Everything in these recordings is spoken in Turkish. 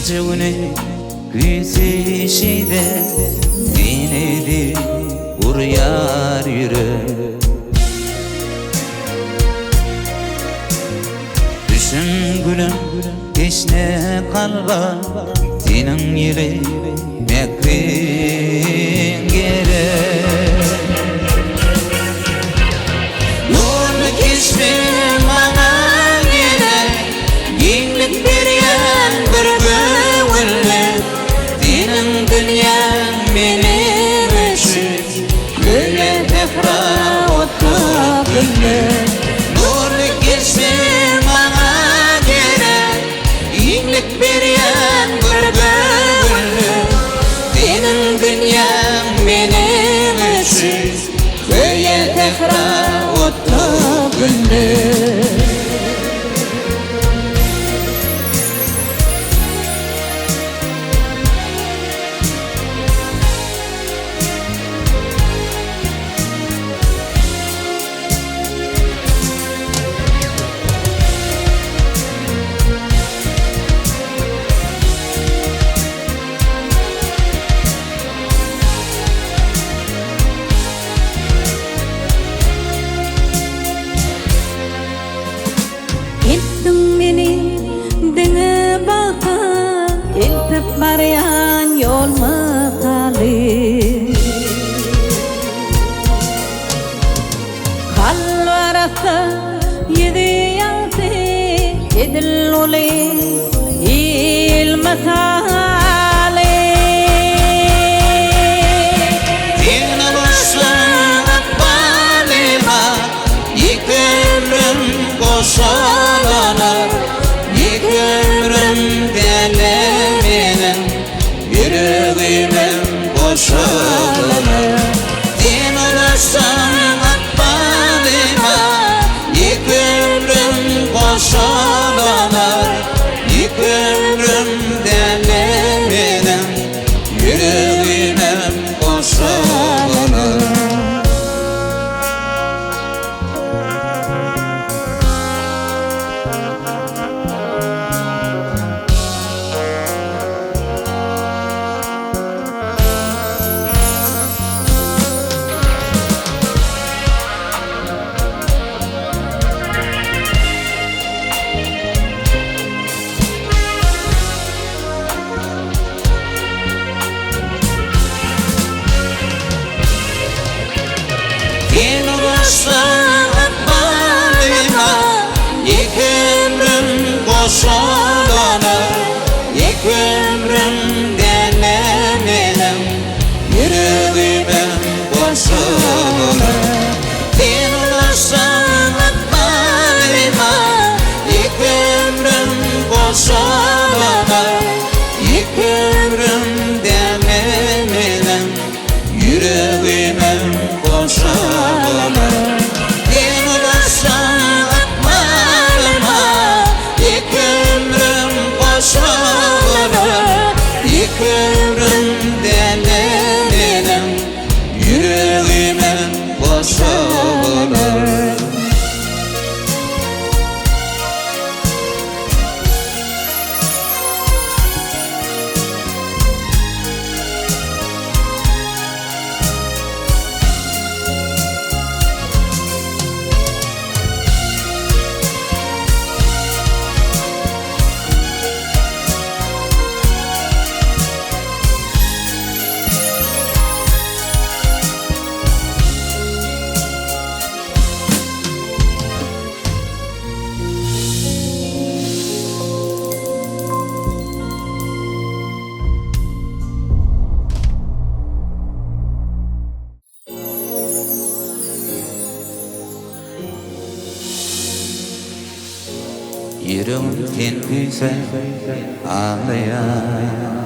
gece güne güzişide dinedi uruyar yürek. Düşün gülüm geçne kalba senin yeri mekrin gerek. Nurlu kesmem bana gerek, yenglik beryen bir gönülle. Senin dünyan benim için böyle tekrar oturdu. Nurlu kesmem bana gerek, yenglik beryen bir gönülle. Senin dünyan benim için böyle tekrar oturdu. Ettin beni dine baka, eltip barayan yol makali. Kalb arası yedi yansı edil uli ilmasali. Yine başlar akbalima, yıkırım koşalanır. Yıkırım deleminin, yüreğimin koşalanır. Yine başlar akbalima, yıkırım koşalanır. Yıkırım deleminin, yüreğimin koşalanır. Yine başlar akbalima, yıkırım koşalanır. Yıkırım deleminin, yüreğimin koşalanır. Yine başlar akbalima, yıkırım koşalanır. Yıkırım deleminin, yüreğimin koşalanır. Yine başlar akbalima, yıkırım koşalanır. Yıkırım deleminin, yüreğimin koşalanır. Yüreğim tendiyse ağlayan.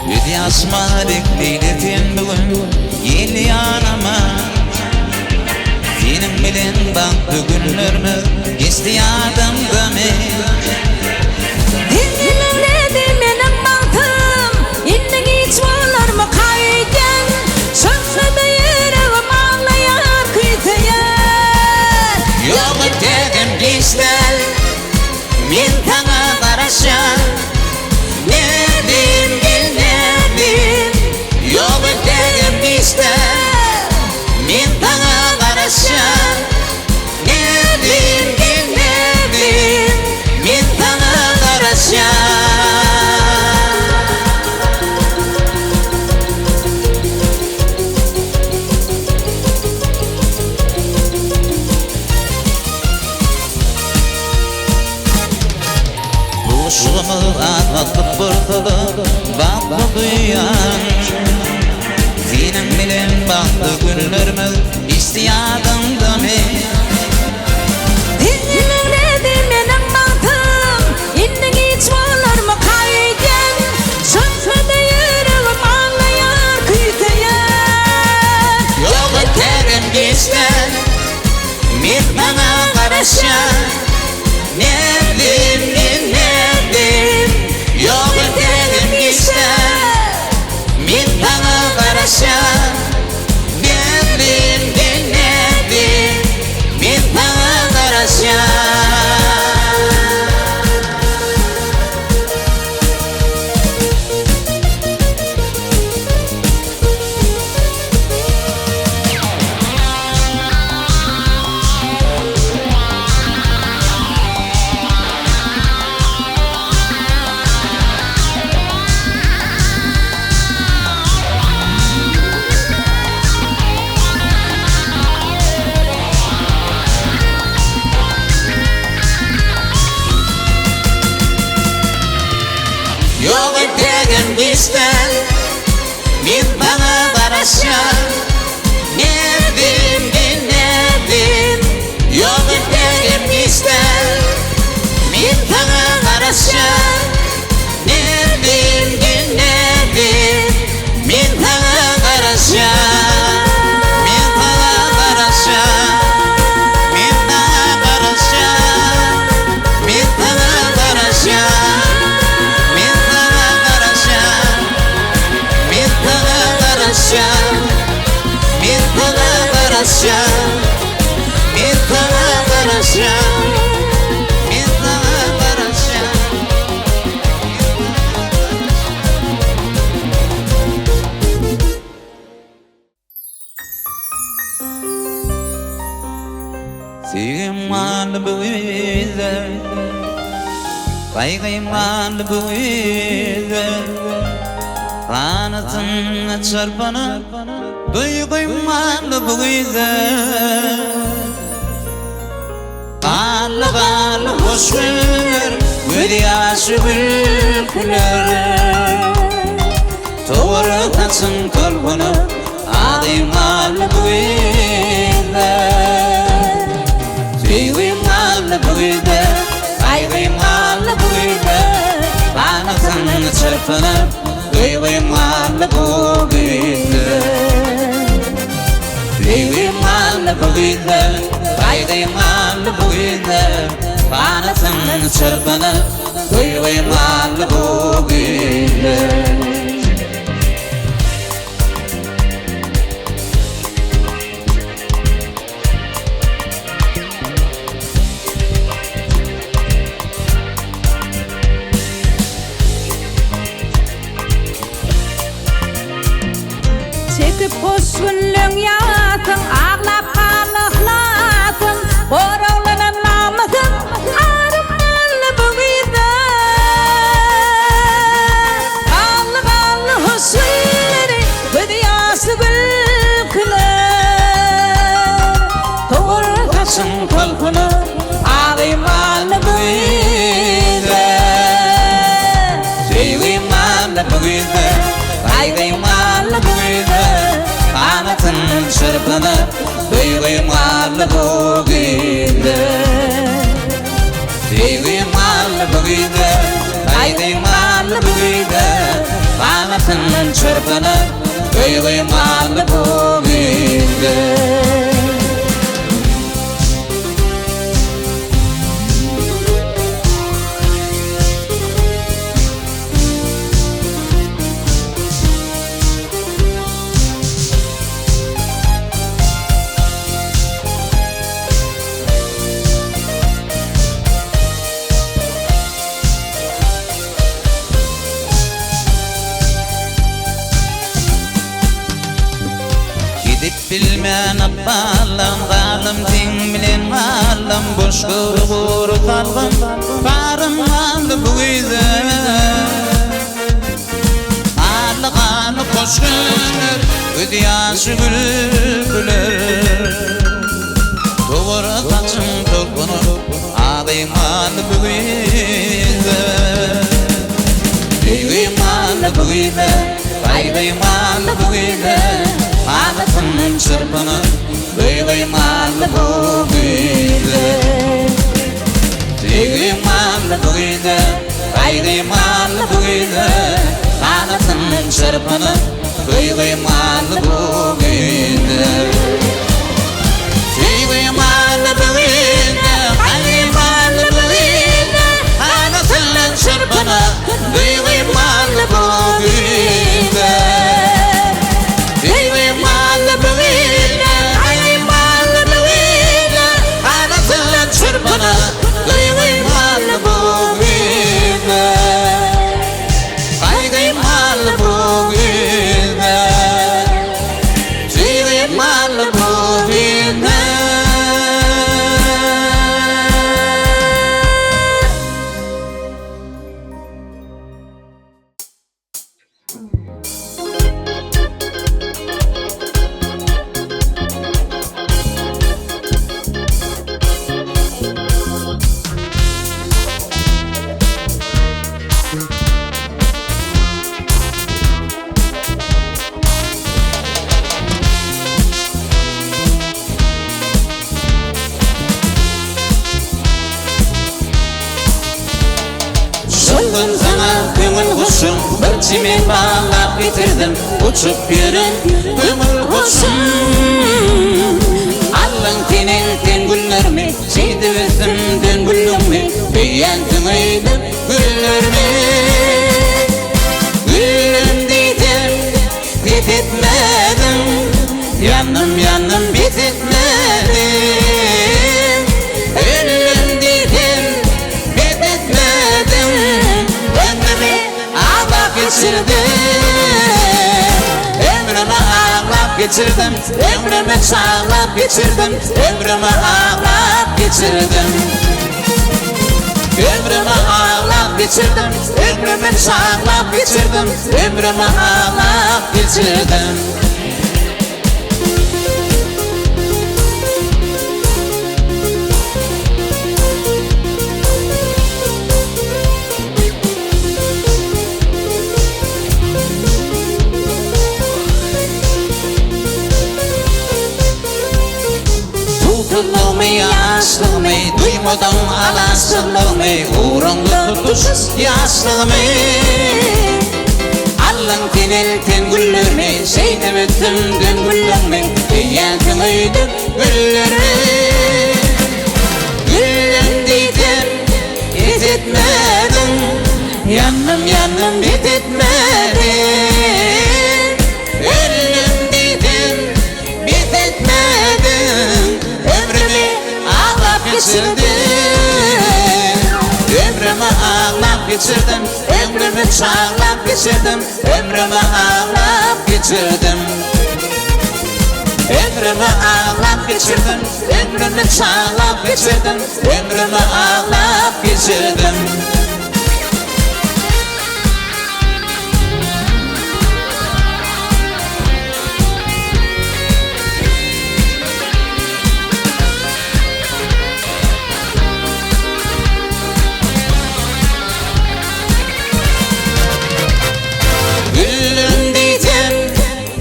Yüdü asmadık deyletin bugün yel yanıma. Senin bilen baktı günlerimi istiyadım göme. Dinle duyan senin bilen baktı günlerimiz istiyadımda men Dinledi menin baktım indi hiç var mı kaygen Şansada yüreğim ağlayar kıytayan Yok öterim geçten men bana karışa ne bildim Yok öterim geçten men bana karışa ne bildim men bana karışa Yok ötegen geçten men bana karışa ne bildim Yok ötegen geçten men bana karışa ne bildim men bana karışa men bana karışa men bana karışa men bana karışa Sigman buize Kaygıyman buize Kanatın çarpana Duyguyman buize Kanlı kanlı hoş ver Güdyaşı bülküler Doğru kaçın kalbını Adıyman buize Sigıyman buize Kaygıyman buize Kanatın çarpana Duyguyman buize Sigıyman buize Kaygıyman buize Kanatın çarpana Duyguyman buize Çekip hoş günlüğün yatın Ağlap kalıklatın Borawlanan namasın Armanlı bu gıyda Kallı kallı hoş günleri Güdyaşı gülküler Doğru kaçın kalbını Ağlaymanlı bu gıyda Sigıyman buize Kaygıyman buize Kanatın çırpını Duyguyman buize Sigıyman buize Kaygıyman buize Kanatın çırpını Duyguyman buize Bilmeyen abbalım, kalım din bilen malım Boş kuru kalbim, barım kaldı bu gıydı Kalı kalı koş günler, ödyaşı bülbüler Doğru kaçım tolkunur, ağlayım kaldı bu gıydı Duyguyum kaldı bu gıydı Kıymaymalı bu gece Anasının çırpını Kıymaymalı bu gece Kıymaymalı bu gece Kıymaymalı bu gece Anasının çırpını Kıymaymalı bu gece Kıymaymalı bu gece Kıymaymalı bu gece Anasının çırpını Kıymaymalı bu gece Kıymaymalı bu gece Kıymaymalı bu gece Anasının çırpını Kıymaymalı bu gece Kıymaymalı bu gece Kıymaymalı bu gece Soldum sana kömür kuşum Bırçımı bağlap bitirdim Uçup yürün kömür kuşum Allın tenin ten güllerimi Şeydi verdim den güllerimi Beğendim eydim güllerimi Gülüm dedim bititmedim Yandım yandım bititmedim Ölüm dedim bititmedim Ömrümü ağlap geçirdim Ömrümü ağlap geçirdim Ömrümü çağlap geçirdim Ömrümü ağlap geçirdim Ömrümü ağlap geçirdim Ömrümü çağlap geçirdim Ömrümü ağlap geçirdim Tutulmayı aşkımı duymadan alasılımı Uğrumda tutuşuz yaşlımı Allın tenel ten güllerimi Şeyde bittim dün güllerimi Beğendim öydüm güllerimi Gülüm dedim bititmedim Yandım yandım bititmedim Ölüm dedim bititmedim Ömrümü ağlap geçirdim Ömrümü ağlap geçirdim Ömrümü çağlap geçirdim Ömrümü ağlap geçirdim Ömrümü ağlap geçirdim Ömrümü çağlap geçirdim Ömrümü ağlap geçirdim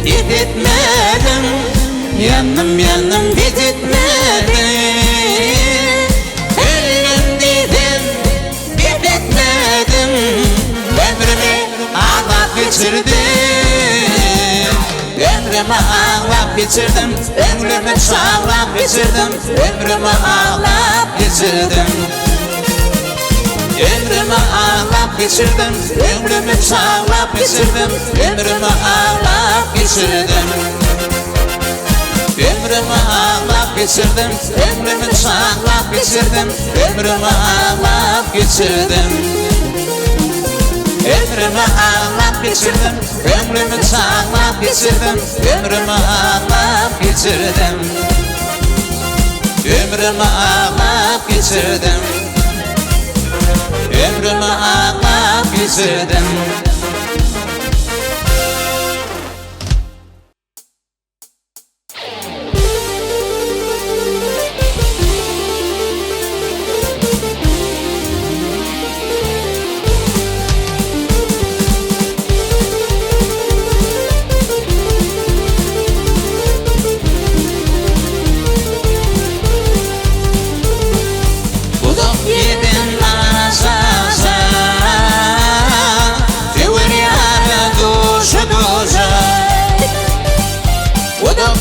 Bititmedim Yandım yandım bititmedim Ölüm dedim bititmedim Ömrümü ağlap geçirdim Ömrümü ağlap geçirdim Ömrümü çağlap geçirdim Ömrümü ağlap geçirdim Ömrümü ağlap geçirdim Ömrümü çağlap geçirdim Ömrümü ağlap geçirdim Ömrümü ağlap geçirdim Ömrümü çağlap geçirdim Ömrümü ağlap geçirdim Ömrümü ağlap geçirdim Ömrümü çağlap geçirdim Ömrümü ağlap geçirdim Ömrümü ağlap geçirdim Ömrümü ağlap geçirdim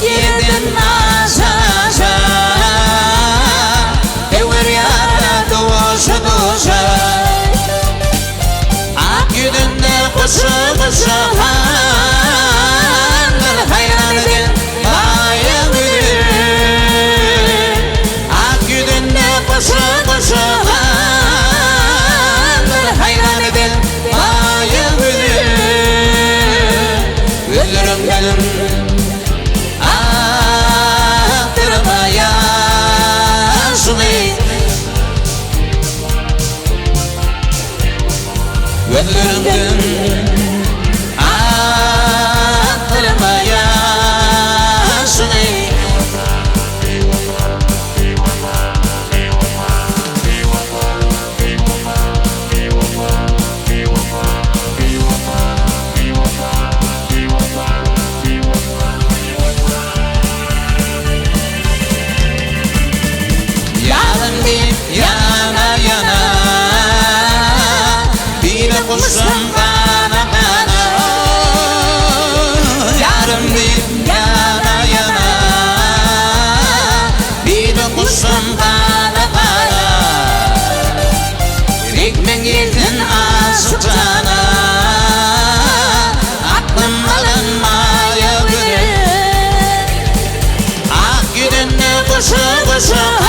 yerden aşağı Ever yara doşa doşa Ak yüzünde kuşu kuşu hanlar hayran edin maya bilir Ak yüzünde kuşu kuşu hanlar hayran edin maya bilir Gözlerim benim aktırmaya yaşlı Gözlerimden aktırma yaşını Yarın bir yana yana Kuşum bana bana Yarım bir yana yana Bir de kuşum bana bana Rikmen girdin aşık cana Aklım alınmaya güle Ak güdünde kuşu kuşu